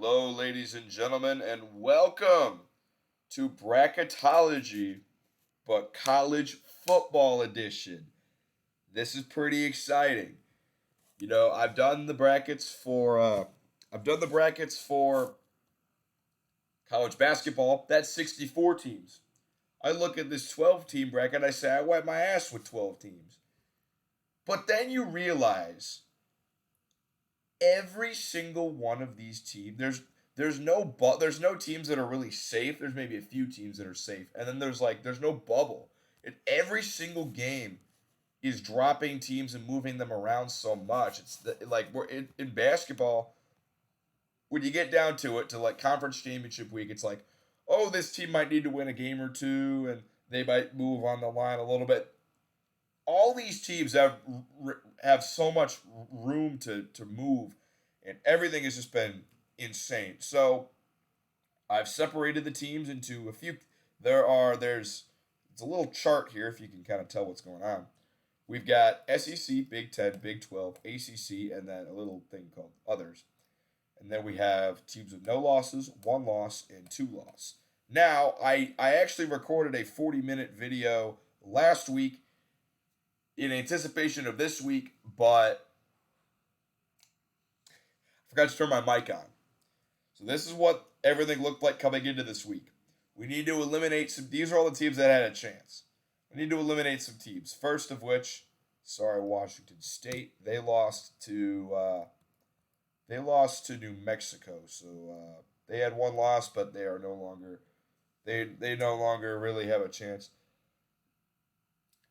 Hello, ladies and gentlemen, and welcome to Bracketology, but college football edition. This is pretty exciting. I've done the brackets for college basketball. That's 64 teams. I look at this 12 team bracket and I say I wipe my ass with 12 teams. But then you realize every single one of these teams there's no teams that are really safe. There's maybe a few teams that are safe, and then there's no bubble. Every single game is dropping teams and moving them around so much. Like we're in basketball, when you get down to it, to like conference championship week, it's like, oh, this team might need to win a game or two and they might move on the line a little bit. All these teams have so much room to move, and everything has just been insane. So I've separated the teams into a few. There's it's a little chart here if you can kind of tell what's going on. We've got SEC, Big 10, Big 12, ACC, and then a little thing called others. And then we have teams with no losses, one loss, and two losses. Now, I actually recorded a 40-minute video last week in anticipation of this week, but I forgot to turn my mic on. So this is what everything looked like coming into this week. We need to eliminate these are all the teams that had a chance. We need to eliminate some teams. First of which, Washington State. They lost to New Mexico. So they had one loss, but they are no longer they no longer really have a chance.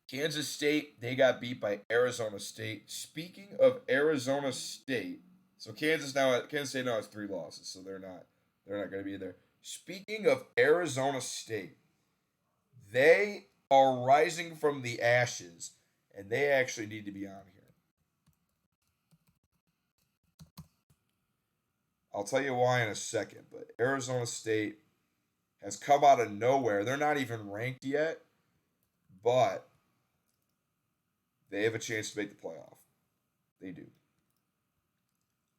Kansas State, they got beat by Arizona State. Speaking of Arizona State, so Kansas State now has three losses, so they're not going to be there. Speaking of Arizona State, they are rising from the ashes, and they actually need to be on here. I'll tell you why in a second, but Arizona State has come out of nowhere. They're not even ranked yet, but they have a chance to make the playoff. They do.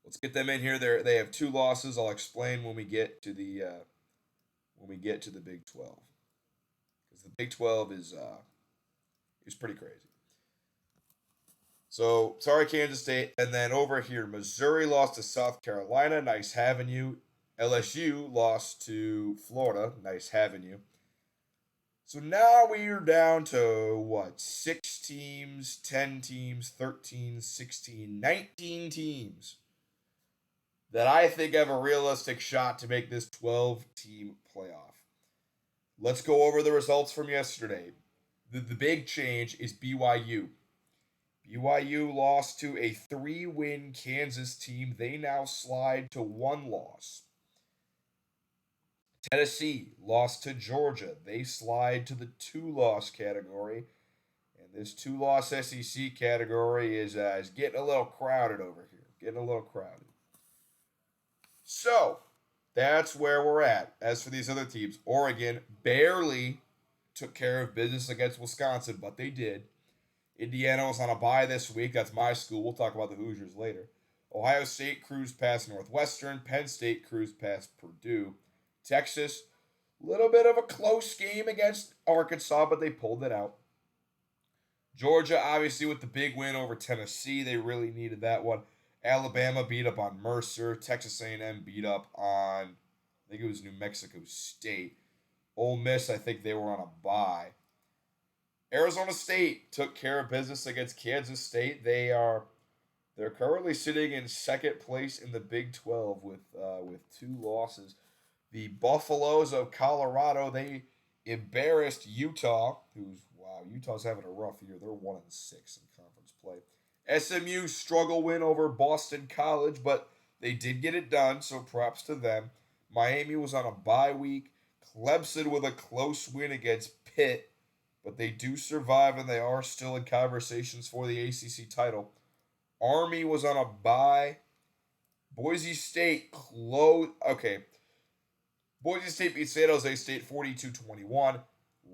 Let's get them in here. They have two losses. I'll explain when we get to the Big 12, because the Big 12 is pretty crazy. So sorry, Kansas State, and then over here, Missouri lost to South Carolina. Nice having you. LSU lost to Florida. Nice having you. So now we are down to what? 6 teams, 10 teams, 13, 16, 19 teams that I think have a realistic shot to make this 12-team playoff. Let's go over the results from yesterday. The big change is BYU. BYU lost to a 3-win Kansas team. They now slide to 1 loss. Tennessee lost to Georgia. They slide to the 2-loss category. And this 2-loss SEC category is getting a little crowded over here. Getting a little crowded. So, that's where we're at. As for these other teams, Oregon barely took care of business against Wisconsin, but they did. Indiana was on a bye this week. That's my school. We'll talk about the Hoosiers later. Ohio State cruised past Northwestern. Penn State cruised past Purdue. Texas, a little bit of a close game against Arkansas, but they pulled it out. Georgia, obviously, with the big win over Tennessee. They really needed that one. Alabama beat up on Mercer. Texas A&M beat up on, I think it was New Mexico State. Ole Miss, I think they were on a bye. Arizona State took care of business against Kansas State. They're currently sitting in second place in the Big 12 with 2 losses. The Buffaloes of Colorado, they embarrassed Utah, Utah's having a rough year. They're 1-6 in conference play. SMU struggle win over Boston College, but they did get it done, so props to them. Miami was on a bye week. Clemson with a close win against Pitt, but they do survive and they are still in conversations for the ACC title. Army was on a bye. Boise State Boise State beat San Jose State 42-21.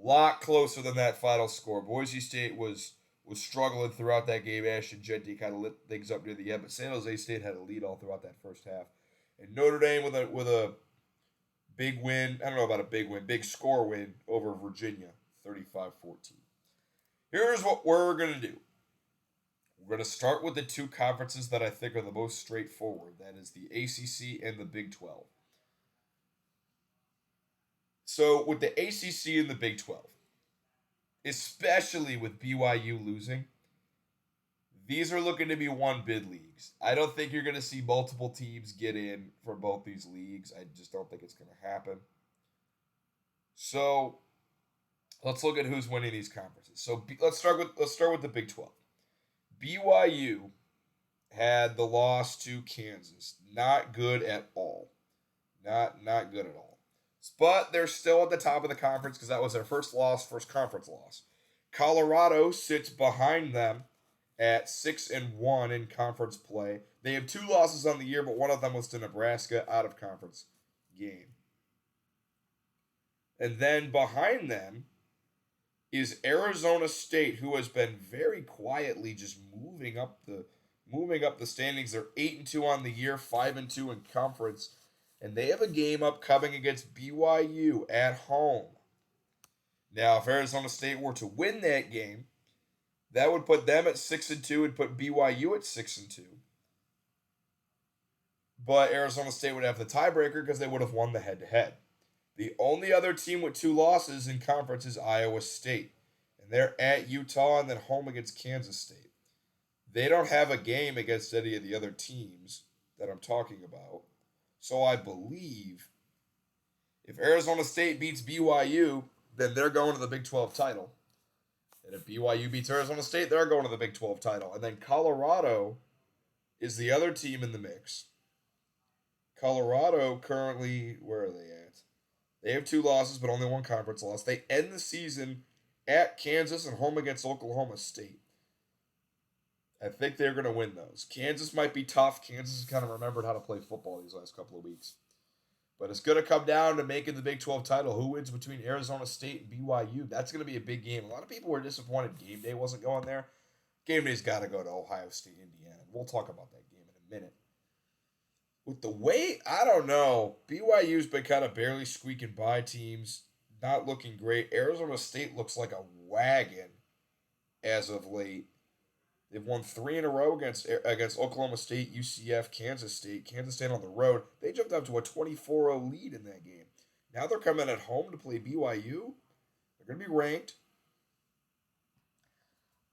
Lot closer than that final score. Boise State was struggling throughout that game. Ashton Jeanty kind of lit things up near the end, but San Jose State had a lead all throughout that first half. And Notre Dame with a big win. I don't know about a big win, big score win over Virginia, 35-14. Here's what we're going to do. We're going to start with the two conferences that I think are the most straightforward. That is the ACC and the Big 12. So, with the ACC and the Big 12, especially with BYU losing, these are looking to be one bid leagues. I don't think you're going to see multiple teams get in for both these leagues. I just don't think it's going to happen. So, let's look at who's winning these conferences. So, let's start with the Big 12. BYU had the loss to Kansas. Not good at all. Not good at all. But they're still at the top of the conference because that was their first conference loss. Colorado sits behind them at 6-1 in conference play. They have 2 losses on the year, but one of them was to Nebraska out of conference game. And then behind them is Arizona State, who has been very quietly just moving up the standings. They're 8-2 on the year, 5-2 in conference, and they have a game upcoming against BYU at home. Now, if Arizona State were to win that game, that would put them at 6-2 and put BYU at 6-2. But Arizona State would have the tiebreaker because they would have won the head-to-head. The only other team with 2 losses in conference is Iowa State. And they're at Utah and then home against Kansas State. They don't have a game against any of the other teams that I'm talking about. So I believe if Arizona State beats BYU, then they're going to the Big 12 title. And if BYU beats Arizona State, they're going to the Big 12 title. And then Colorado is the other team in the mix. Colorado currently, where are they at? They have 2 losses, but only 1 conference loss. They end the season at Kansas and home against Oklahoma State. I think they're going to win those. Kansas might be tough. Kansas has kind of remembered how to play football these last couple of weeks. But it's going to come down to making the Big 12 title. Who wins between Arizona State and BYU? That's going to be a big game. A lot of people were disappointed game day wasn't going there. Game day's got to go to Ohio State, Indiana. We'll talk about that game in a minute. With the weight, I don't know. BYU's been kind of barely squeaking by teams. Not looking great. Arizona State looks like a wagon as of late. They've won 3 in a row against Oklahoma State, UCF, Kansas State. Kansas State on the road. They jumped up to a 24-0 lead in that game. Now they're coming at home to play BYU. They're going to be ranked.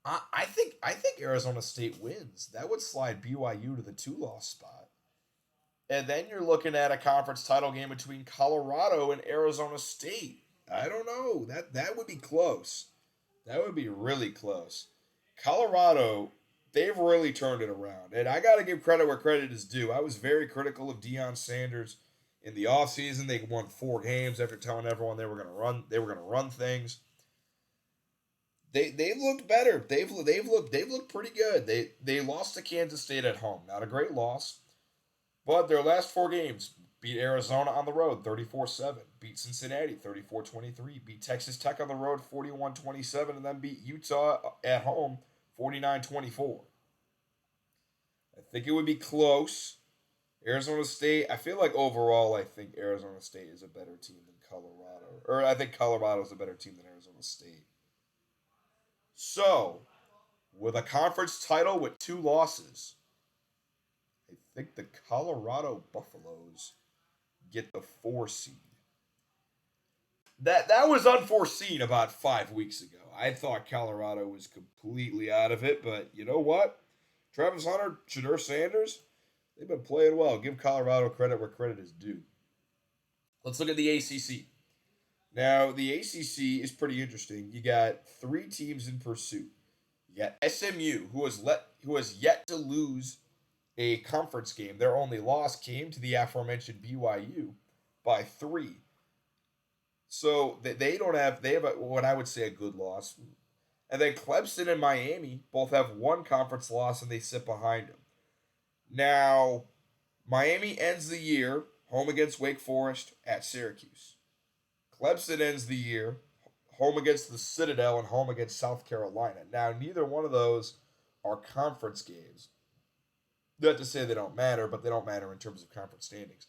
I think Arizona State wins. That would slide BYU to the 2-loss spot. And then you're looking at a conference title game between Colorado and Arizona State. I don't know. That would be close. That would be really close. Colorado, they've really turned it around. And I got to give credit where credit is due. I was very critical of Deion Sanders in the offseason. They won 4 games after telling everyone they were going to run things. They've looked better. They've looked pretty good. They lost to Kansas State at home. Not a great loss. But their last 4 games beat Arizona on the road 34-7, beat Cincinnati 34-23, beat Texas Tech on the road 41-27, and then beat Utah at home 49-24. I think it would be close. Arizona State, I feel like overall, I think Arizona State is a better team than Colorado. Or I think Colorado is a better team than Arizona State. So, with a conference title with 2 losses, I think the Colorado Buffaloes get the 4 seed. That was unforeseen about 5 weeks ago. I thought Colorado was completely out of it, but you know what? Travis Hunter, Shedeur Sanders, they've been playing well. Give Colorado credit where credit is due. Let's look at the ACC. Now, the ACC is pretty interesting. You got 3 teams in pursuit. You got SMU, who has yet to lose a conference game. Their only loss came to the aforementioned BYU by 3. So they have what I would say a good loss. And then Clemson and Miami both have 1 conference loss and they sit behind them. Now, Miami ends the year home against Wake Forest at Syracuse. Clemson ends the year home against the Citadel and home against South Carolina. Now, neither one of those are conference games. Not to say they don't matter, but they don't matter in terms of conference standings.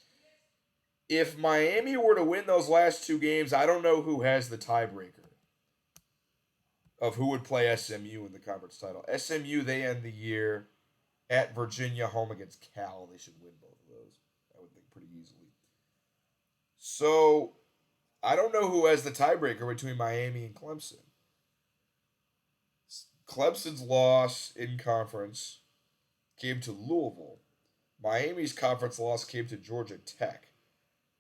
If Miami were to win those last two games, I don't know who has the tiebreaker of who would play SMU in the conference title. SMU, they end the year at Virginia, home against Cal. They should win both of those, I would think, pretty easily. So I don't know who has the tiebreaker between Miami and Clemson. Clemson's loss in conference came to Louisville. Miami's conference loss came to Georgia Tech.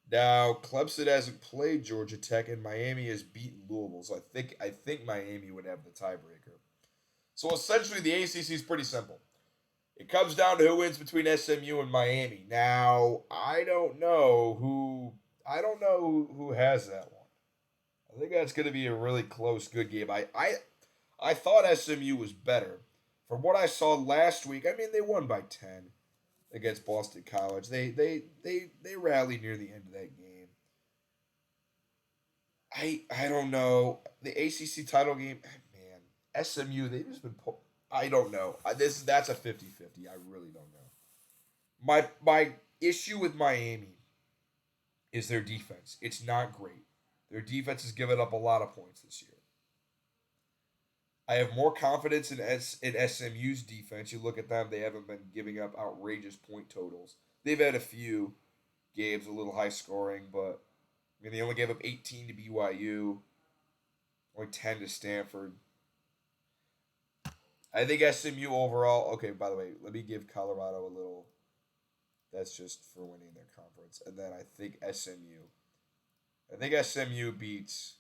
Now Clemson hasn't played Georgia Tech, and Miami has beaten Louisville. So I think Miami would have the tiebreaker. So essentially, the ACC is pretty simple. It comes down to who wins between SMU and Miami. Now I don't know who has that one. I think that's going to be a really close, good game. I thought SMU was better. From what I saw last week, I mean, they won by 10 against Boston College. They rallied near the end of that game. I don't know. The ACC title game, man, SMU, they've just been I don't know. That's a 50-50. I really don't know. My issue with Miami is their defense. It's not great. Their defense has given up a lot of points this year. I have more confidence in SMU's defense. You look at them; they haven't been giving up outrageous point totals. They've had a few games a little high scoring, but I mean they only gave up 18 to BYU, only 10 to Stanford. I think SMU overall. Okay, by the way, let me give Colorado a little. That's just for winning their conference, and then I think SMU. I think SMU beats.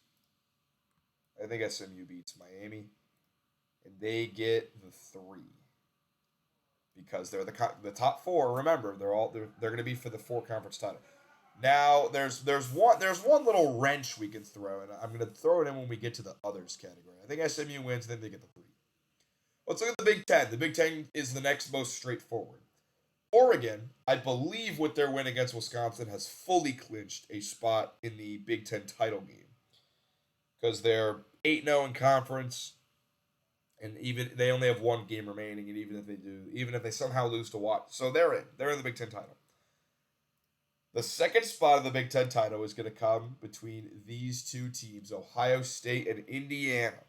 I think SMU beats Miami, and they get the 3 because they're the top 4. Remember, they're going to be for the 4 conference title. Now there's one little wrench we can throw, and I'm going to throw it in when we get to the others category. I think SMU wins, then they get the 3. Let's look at the Big Ten. The Big Ten is the next most straightforward. Oregon, I believe with their win against Wisconsin, has fully clinched a spot in the Big Ten title game because they're 8-0 in conference, and even they only have 1 game remaining. And even if they somehow lose to Watt, so they're in the Big Ten title. The second spot of the Big Ten title is going to come between these two teams, Ohio State and Indiana.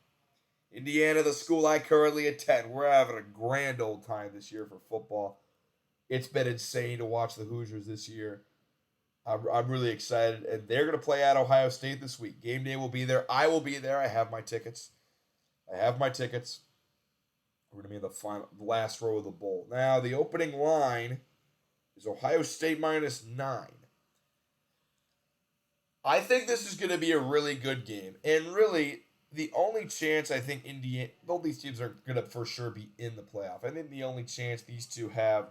Indiana, the school I currently attend, we're having a grand old time this year for football. It's been insane to watch the Hoosiers this year. I'm really excited, and they're going to play at Ohio State this week. Game day will be there. I will be there. I have my tickets. We're going to be in the last row of the bowl. Now, the opening line is Ohio State -9. I think this is going to be a really good game, and really, the only chance I think both these teams are going to for sure be in the playoff. I think the only chance these two have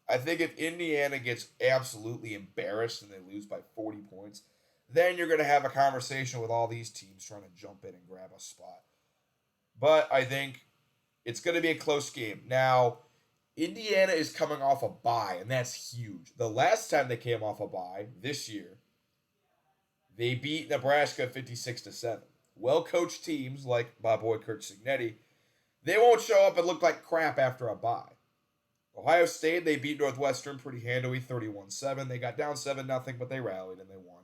I think if Indiana gets absolutely embarrassed and they lose by 40 points, then you're going to have a conversation with all these teams trying to jump in and grab a spot. But I think it's going to be a close game. Now, Indiana is coming off a bye, and that's huge. The last time they came off a bye, this year, they beat Nebraska 56-7. Well-coached teams like my boy Kurt Cignetti, they won't show up and look like crap after a bye. Ohio State, they beat Northwestern pretty handily, 31-7. They got down 7-0, but they rallied and they won.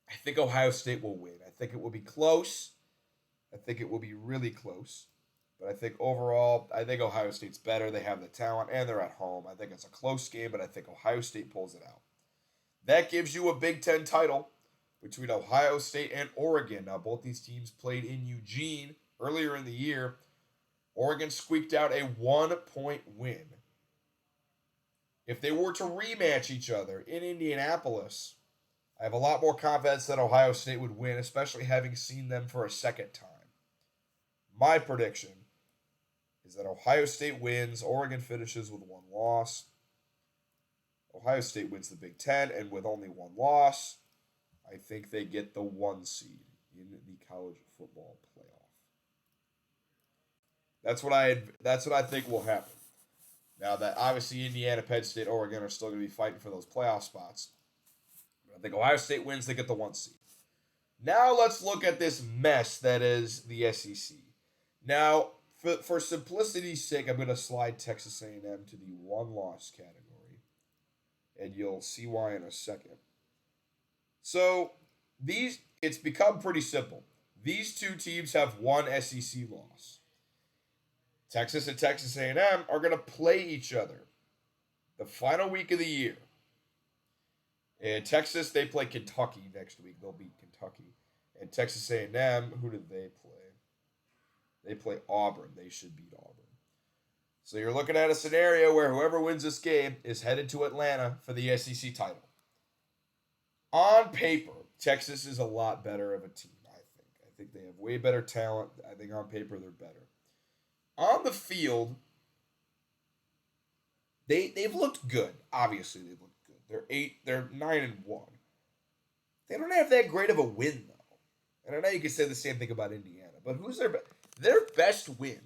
I think Ohio State will win. I think it will be close. I think it will be really close. But I think overall, I think Ohio State's better. They have the talent, and they're at home. I think it's a close game, but I think Ohio State pulls it out. That gives you a Big Ten title between Ohio State and Oregon. Now, both these teams played in Eugene earlier in the year. Oregon squeaked out a 1-point win. If they were to rematch each other in Indianapolis, I have a lot more confidence that Ohio State would win, especially having seen them for a second time. My prediction is that Ohio State wins, Oregon finishes with 1 loss. Ohio State wins the Big Ten, and with only 1 loss, I think they get the 1 seed in the college football playoff. That's what I think will happen. Now that obviously Indiana, Penn State, Oregon are still going to be fighting for those playoff spots. But I think Ohio State wins, they get the 1 seed. Now let's look at this mess that is the SEC. Now, For simplicity's sake, I'm going to slide Texas A&M to the one-loss category, and you'll see why in a second. So it's become pretty simple. These two teams have one SEC loss. Texas and Texas A&M are going to play each other the final week of the year. And Texas, they play Kentucky next week. They'll beat Kentucky. And Texas A&M, who did they play? They play Auburn. They should beat Auburn. So you're looking at a scenario where whoever wins this game is headed to Atlanta for the SEC title. On paper, Texas is a lot better of a team, I think. I think they have way better talent. I think on paper they're better. On the field, they've looked good. Obviously, they've looked good. They're 9-1. They don't have that great of a win though. And I know you can say the same thing about Indiana, but who's their best win?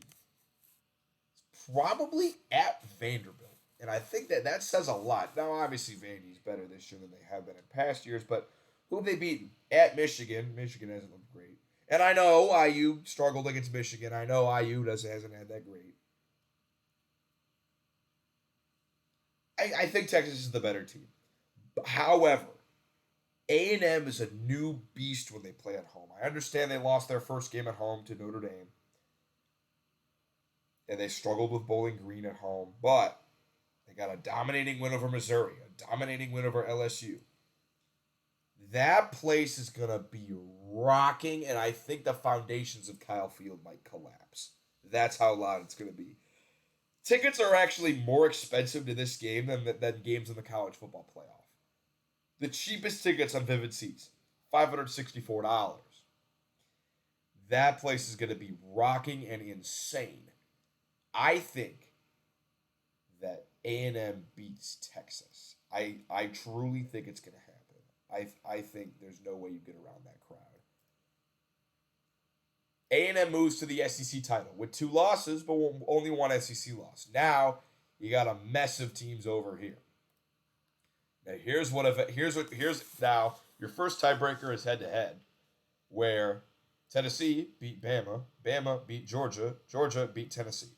Is probably at Vanderbilt. And I think that says a lot. Now, obviously, Vandy's better this year than they have been in past years, but who have they beaten? At Michigan. Michigan hasn't looked great. And I know IU struggled against Michigan. I know IU hasn't had that great. I think Texas is the better team. However, A&M is a new beast when they play at home. I understand they lost their first game at home to Notre Dame. And they struggled with Bowling Green at home. But they got a dominating win over Missouri, a dominating win over LSU. That place is going to be rocking, and I think the foundations of Kyle Field might collapse. That's how loud it's going to be. Tickets are actually more expensive to this game than games in the college football playoff. The cheapest tickets on Vivid Seats, $564. That place is going to be rocking and insane. I think that A&M beats Texas. I truly think it's going to happen. I think there's no way you get around that crowd. A&M moves to the SEC title with 2 losses, but only 1 SEC loss. Now you got a mess of teams over here. Now here's now your first tiebreaker is head to head, where Tennessee beat Bama, Bama beat Georgia, Georgia beat Tennessee,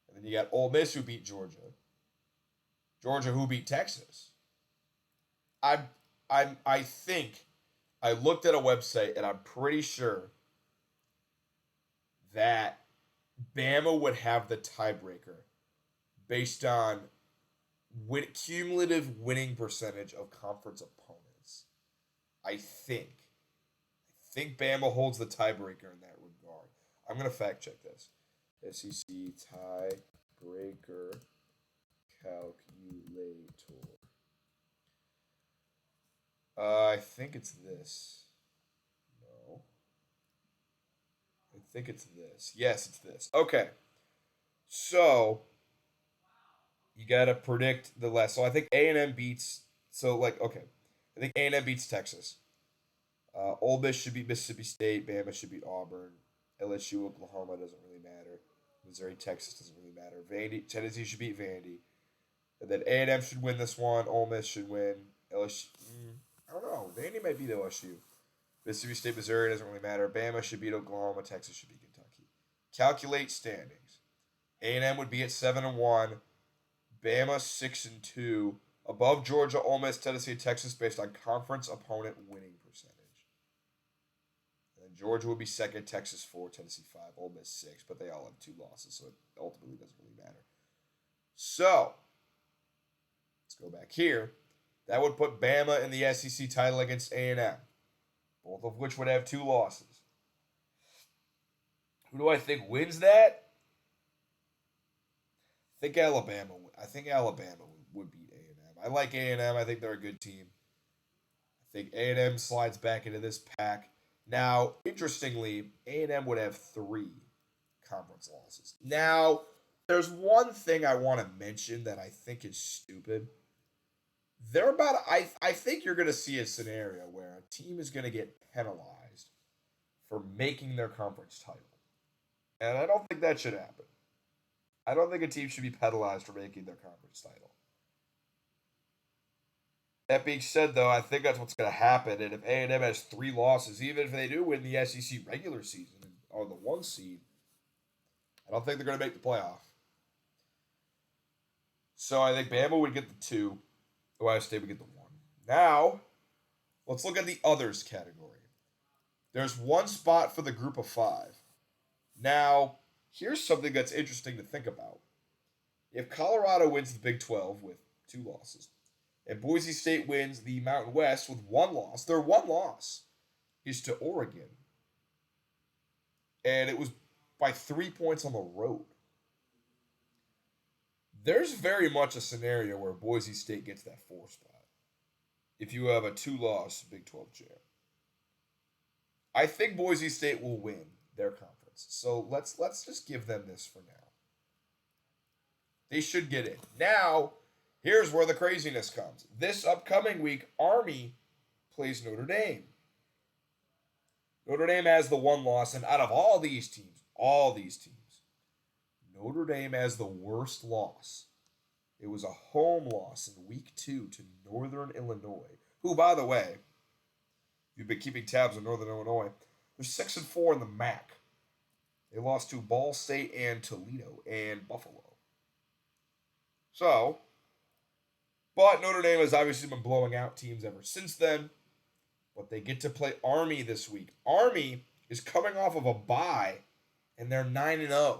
and then you got Ole Miss who beat Georgia, Georgia who beat Texas. I think I looked at a website and I'm pretty sure that Bama would have the tiebreaker based on cumulative winning percentage of conference opponents. I think Bama holds the tiebreaker in that regard. I'm going to fact check this. SEC tiebreaker calculator. I think it's this. No. I think it's this. Yes, it's this. Okay. So you gotta predict the last. So I think A&M beats. So okay. I think A&M beats Texas. Ole Miss should beat Mississippi State. Bama should beat Auburn. LSU, Oklahoma doesn't really matter. Missouri, Texas doesn't really matter. Tennessee should beat Vandy. And then A&M should win this one. Ole Miss should win. LSU. I don't know. Vandy might beat LSU. Mississippi State, Missouri doesn't really matter. Bama should beat Oklahoma. Texas should beat Kentucky. Calculate standings. A&M would be at 7-1. Bama 6-2. Above Georgia, Ole Miss, Tennessee, and Texas based on conference opponent winning percentage. And then Georgia would be second, Texas 4, Tennessee 5, Ole Miss 6, but they all have 2 losses, so it ultimately doesn't really matter. So let's go back here. That would put Bama in the SEC title against A&M, both of which would have 2 losses. Who do I think wins that? I think Alabama would beat A&M. I like A&M. I think they're a good team. I think A&M slides back into this pack. Now, interestingly, A&M would have 3 conference losses. Now, there's one thing I want to mention that I think is stupid. I think you're going to see a scenario where a team is going to get penalized for making their conference title. And I don't think that should happen. I don't think a team should be penalized for making their conference title. That being said, though, I think that's what's going to happen. And if A&M has 3 losses, even if they do win the SEC regular season or the 1 seed, I don't think they're going to make the playoff. So I think Bama would get the 2. Ohio State would get the 1. Now, let's look at the others category. There's one spot for the group of 5. Now, here's something that's interesting to think about. If Colorado wins the Big 12 with 2 losses, and Boise State wins the Mountain West with 1 loss, their 1 loss is to Oregon. And it was by 3 points on the road. There's very much a scenario where Boise State gets that 4 spot if you have a 2-loss Big 12 champ. I think Boise State will win their conference. So let's just give them this for now. They should get in. Now, here's where the craziness comes. This upcoming week, Army plays Notre Dame. Notre Dame has the 1 loss, and out of all these teams, Notre Dame has the worst loss. It was a home loss in week 2 to Northern Illinois, who, by the way, if you've been keeping tabs on Northern Illinois, they're 6-4 in the MAC. They lost to Ball State and Toledo and Buffalo. So, but Notre Dame has obviously been blowing out teams ever since then. But they get to play Army this week. Army is coming off of a bye, and they're 9-0.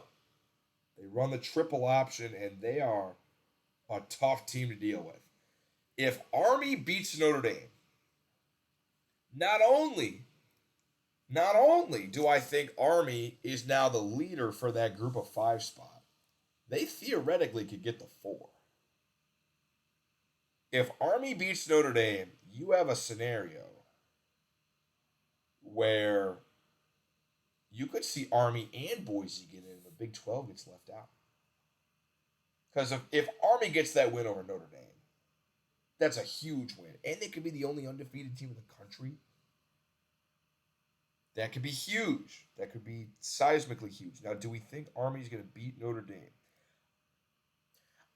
They run the triple option, and they are a tough team to deal with. If Army beats Notre Dame, not only do I think Army is now the leader for that group of 5 spot, they theoretically could get the 4. If Army beats Notre Dame, you have a scenario where you could see Army and Boise get in, and the Big 12 gets left out. Because if Army gets that win over Notre Dame, that's a huge win. And they could be the only undefeated team in the country. That could be huge. That could be seismically huge. Now, do we think Army's going to beat Notre Dame?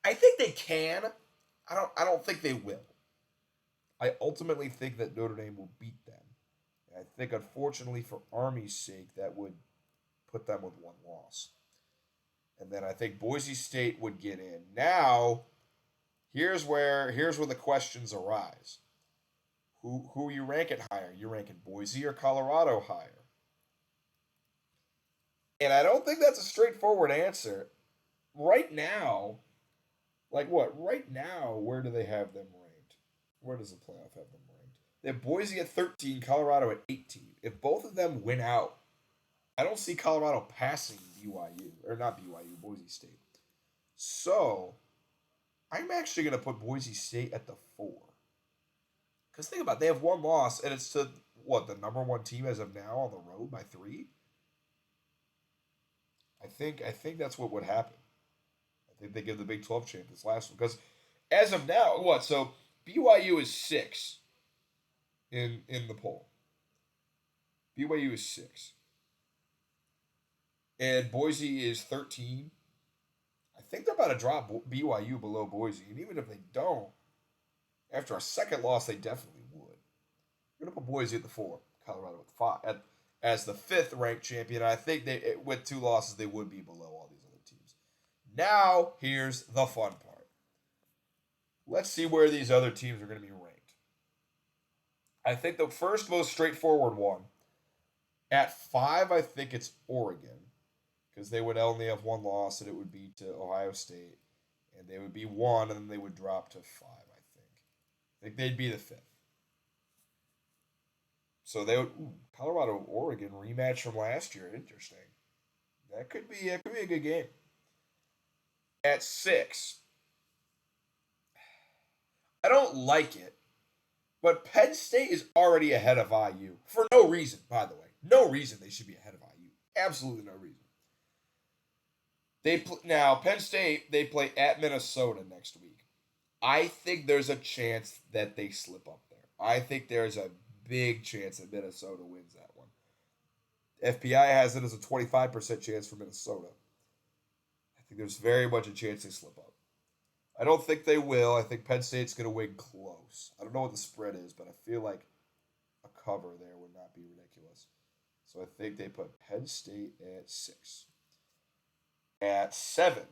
I think they can. I don't think they will. I ultimately think that Notre Dame will beat them. I think, unfortunately, for Army's sake, that would put them with 1 loss. And then I think Boise State would get in. Now, here's where the questions arise. Who are you ranking higher? You're ranking Boise or Colorado higher? And I don't think that's a straightforward answer. Right now, right now, where do they have them ranked? Where does the playoff have them ranked? They have Boise at 13, Colorado at 18. If both of them win out, I don't see Colorado passing BYU. Or not BYU, Boise State. So, I'm actually going to put Boise State at the 4. Because think about it, they have 1 loss, and it's to, the number 1 team as of now on the road by 3? I think that's what would happen. I think they give the Big 12 champ this last one. Because as of now, so BYU is 6 in the poll. BYU is 6. And Boise is 13. I think they're about to drop BYU below Boise. And even if they don't, after a second loss, they definitely would. You're going to put Boise at the 4, Colorado at the 5, as the 5th ranked champion. I think with 2 losses, they would be below all these other teams. Now, here's the fun part. Let's see where these other teams are going to be ranked. I think the first most straightforward one, at 5, I think it's Oregon, because they would only have 1 loss, and it would be to Ohio State, and they would be 1, and then they would drop to 5, I think they'd be the 5th. So they would Colorado Oregon rematch from last year. Interesting. That could be a good game. At 6, I don't like it, but Penn State is already ahead of IU for no reason. By the way, no reason they should be ahead of IU. Absolutely no reason. Now Penn State, they play at Minnesota next week. I think there's a chance that they slip up there. I think there's a big chance that Minnesota wins that one. FPI has it as a 25% chance for Minnesota. I think there's very much a chance they slip up. I don't think they will. I think Penn State's going to win close. I don't know what the spread is, but I feel like a cover there would not be ridiculous. So I think they put Penn State at 6. at 7.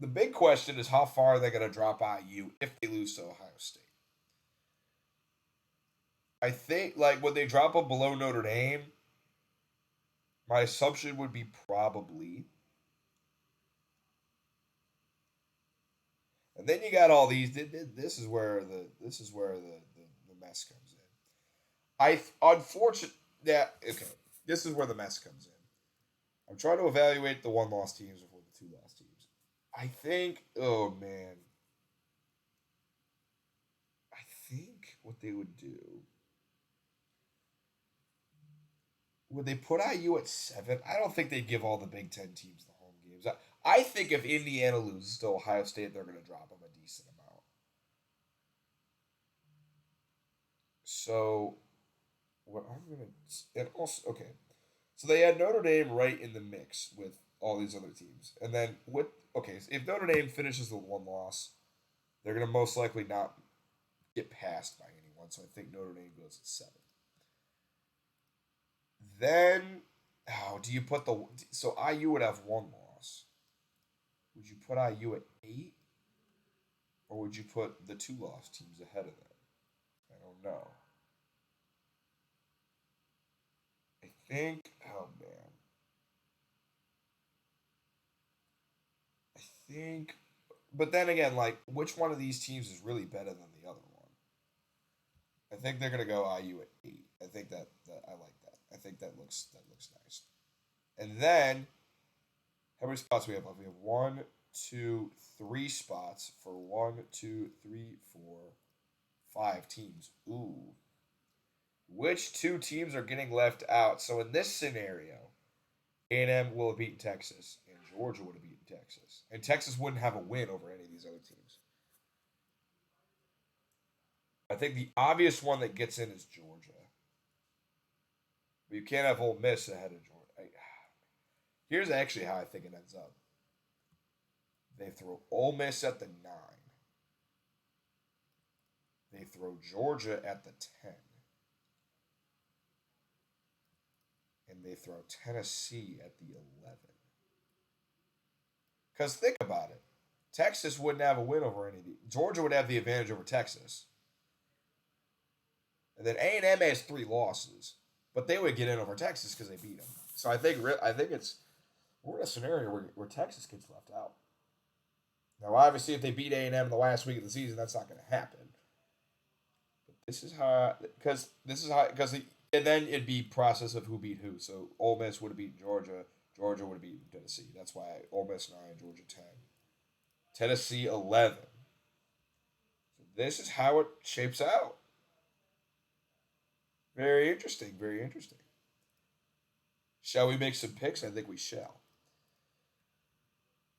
The big question is how far are they going to drop IU if they lose to Ohio State? I think, like, when they drop them below Notre Dame, my assumption would be probably. And then you got all these. This is where the mess comes in. Unfortunate that okay. This is where the mess comes in. I'm trying to evaluate the one loss teams before the two loss teams. I think. Oh man. I think what they would do. Would they put IU at 7? I don't think they'd give all the Big Ten teams the home games. I think if Indiana loses to Ohio State, they're going to drop them a decent amount. So what I'm gonna and also okay. So they had Notre Dame right in the mix with all these other teams, and then with okay, so if Notre Dame finishes with one loss, they're gonna most likely not get passed by anyone. So I think Notre Dame goes at 7. Then, how do you put the so IU would have one loss? Would you put IU at 8, or would you put the two loss teams ahead of them? I don't know. I think. Oh man. I think. But then again, like, which one of these teams is really better than the other one? I think they're gonna go IU at 8. I think that I like that. I think that looks nice. And then how many spots we have left? We have one, two, 3 spots for one, two, three, 4, 5 teams. Ooh. Which two teams are getting left out? So in this scenario, A&M will have beaten Texas, and Georgia would have beaten Texas, and Texas wouldn't have a win over any of these other teams. I think the obvious one that gets in is Georgia, but you can't have Ole Miss ahead of Georgia. Here's actually how I think it ends up. They throw Ole Miss at the 9. They throw Georgia at the 10. And they throw Tennessee at the 11. Because think about it. Texas wouldn't have a win over any of these. Georgia would have the advantage over Texas. And then A&M has 3 losses. But they would get in over Texas because they beat them. So I think it's we're in a scenario where Texas gets left out. Now, obviously, if they beat A&M in the last week of the season, that's not going to happen. But this is how because and then it'd be process of who beat who. So Ole Miss would have beaten Georgia. Georgia would have beaten Tennessee. That's why Ole Miss 9, Georgia 10, Tennessee 11. So this is how it shapes out. Very interesting. Very interesting. Shall we make some picks? I think we shall.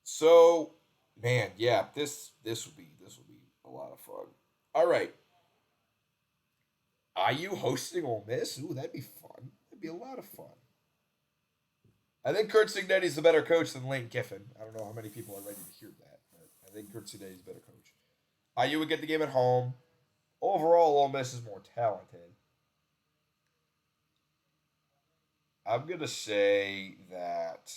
So, man, yeah, this will be a lot of fun. All right, IU hosting Ole Miss? Ooh, that'd be fun. That'd be a lot of fun. I think Kurt Cignetti's the better coach than Lane Kiffin. I don't know how many people are ready to hear that, but I think Kurt Cignetti's a better coach. IU would get the game at home. Overall, Ole Miss is more talented. I'm gonna say that.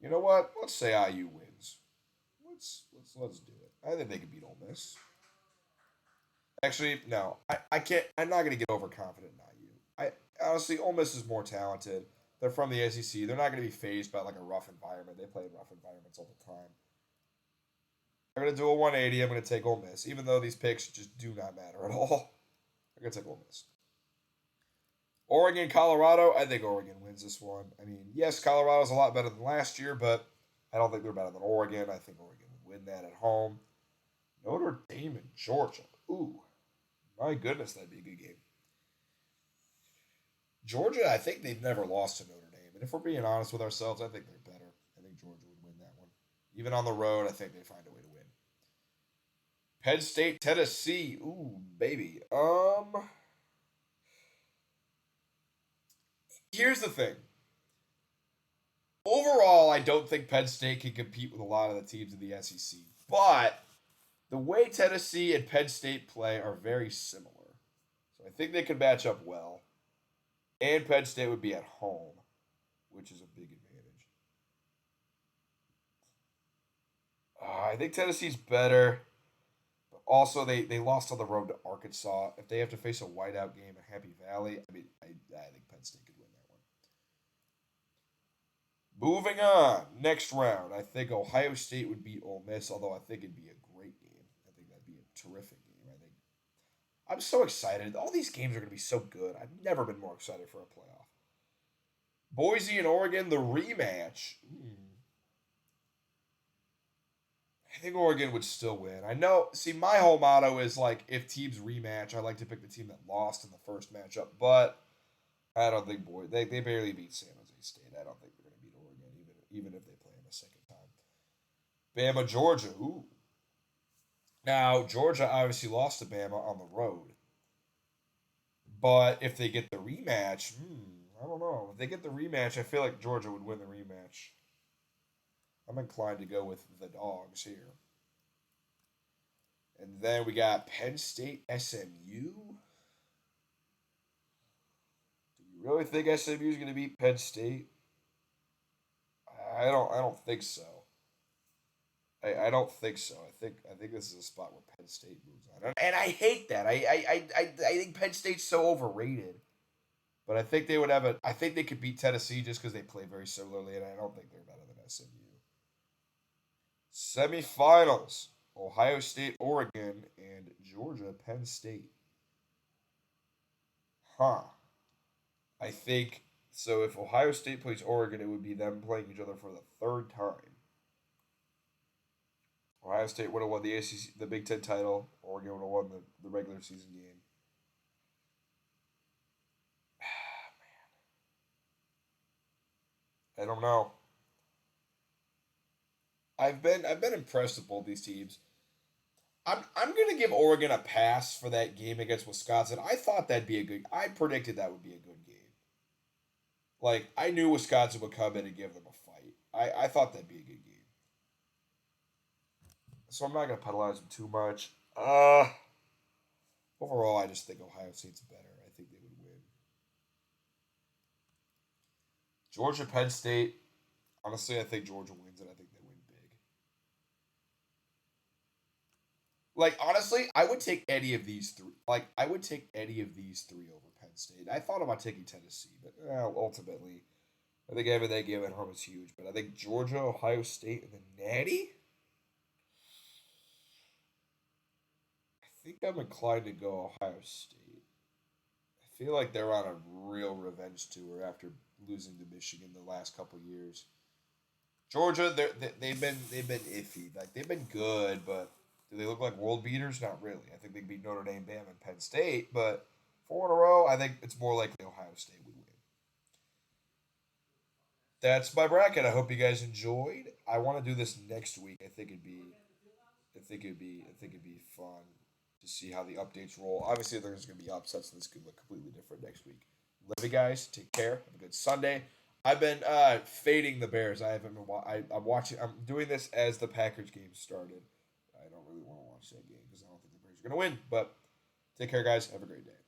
You know what? Let's say IU wins. Let's do it. I think they can beat Ole Miss. Actually, no. I can't. I'm not gonna get overconfident in IU. I honestly, Ole Miss is more talented. They're from the SEC. They're not gonna be phased by like a rough environment. They play in rough environments all the time. I'm gonna do a 180. I'm gonna take Ole Miss, even though these picks just do not matter at all. I'm gonna take Ole Miss. Oregon, Colorado. I think Oregon wins this one. I mean, yes, Colorado's a lot better than last year, but I don't think they're better than Oregon. I think Oregon would win that at home. Notre Dame and Georgia. Ooh, my goodness, that'd be a good game. Georgia, I think they've never lost to Notre Dame. And if we're being honest with ourselves, I think they're better. I think Georgia would win that one. Even on the road, I think they find a way to win. Penn State, Tennessee. Ooh, baby. Here's the thing. Overall, I don't think Penn State can compete with a lot of the teams in the SEC. But the way Tennessee and Penn State play are very similar. So I think they could match up well. And Penn State would be at home, which is a big advantage. I think Tennessee's better. But also, they lost on the road to Arkansas. If they have to face a whiteout game at Happy Valley, I think Penn State could win that one. Moving on, next round. I think Ohio State would beat Ole Miss, although I think it'd be a great game. I think that'd be a terrific game. I'm so excited. All these games are going to be so good. I've never been more excited for a playoff. Boise and Oregon, the rematch. I think Oregon would still win. I know. See, my whole motto is like, if teams rematch, I like to pick the team that lost in the first matchup. But I don't think they barely beat San Jose State. I don't think they're going to beat Oregon, even if they play them a second time. Bama, Georgia. Ooh. Now Georgia obviously lost to Bama on the road. But if they get the rematch, I don't know. If they get the rematch, I feel like Georgia would win the rematch. I'm inclined to go with the dogs here. And then we got Penn State, SMU. Do you really think SMU is going to beat Penn State? I don't think so. I don't think so. I think this is a spot where Penn State moves on, and I hate that. I think Penn State's so overrated. But I think they would have a. I think they could beat Tennessee just because they play very similarly, and I don't think they're better than SMU. Semifinals: Ohio State, Oregon, and Georgia, Penn State. Huh. I think so. If Ohio State plays Oregon, it would be them playing each other for the third time. Ohio State would have won the ACC, the Big Ten title. Oregon would have won the regular season game. I don't know. I've been impressed with both these teams. I'm gonna give Oregon a pass for that game against Wisconsin. I thought that'd be a good. I predicted that would be a good game. Like I knew Wisconsin would come in and give them a fight. I thought that'd be a good game. So I'm not gonna penalize them too much. Overall, I just think Ohio State's better. I think they would win. Georgia, Penn State. Honestly, I think Georgia wins, and I think they win big. Like honestly, I would take any of these three. Like I would take any of these three over Penn State. I thought about taking Tennessee, but ultimately, I think having that game at home is huge. But I think Georgia, Ohio State, and the Natty. I think I'm inclined to go Ohio State. I feel like they're on a real revenge tour after losing to Michigan the last couple years. Georgia, they've been iffy. Like they've been good, but do they look like world beaters? Not really. I think they beat Notre Dame, Bama, and Penn State, but 4 in a row, I think it's more likely Ohio State would win. That's my bracket. I hope you guys enjoyed. I want to do this next week. I think it'd be fun to see how the updates roll. Obviously, there's going to be upsets, and this could look completely different next week. Love you guys. Take care. Have a good Sunday. I've been fading the Bears. I haven't been. I'm watching. I'm doing this as the Packers game started. I don't really want to watch that game because I don't think the Bears are going to win. But take care, guys. Have a great day.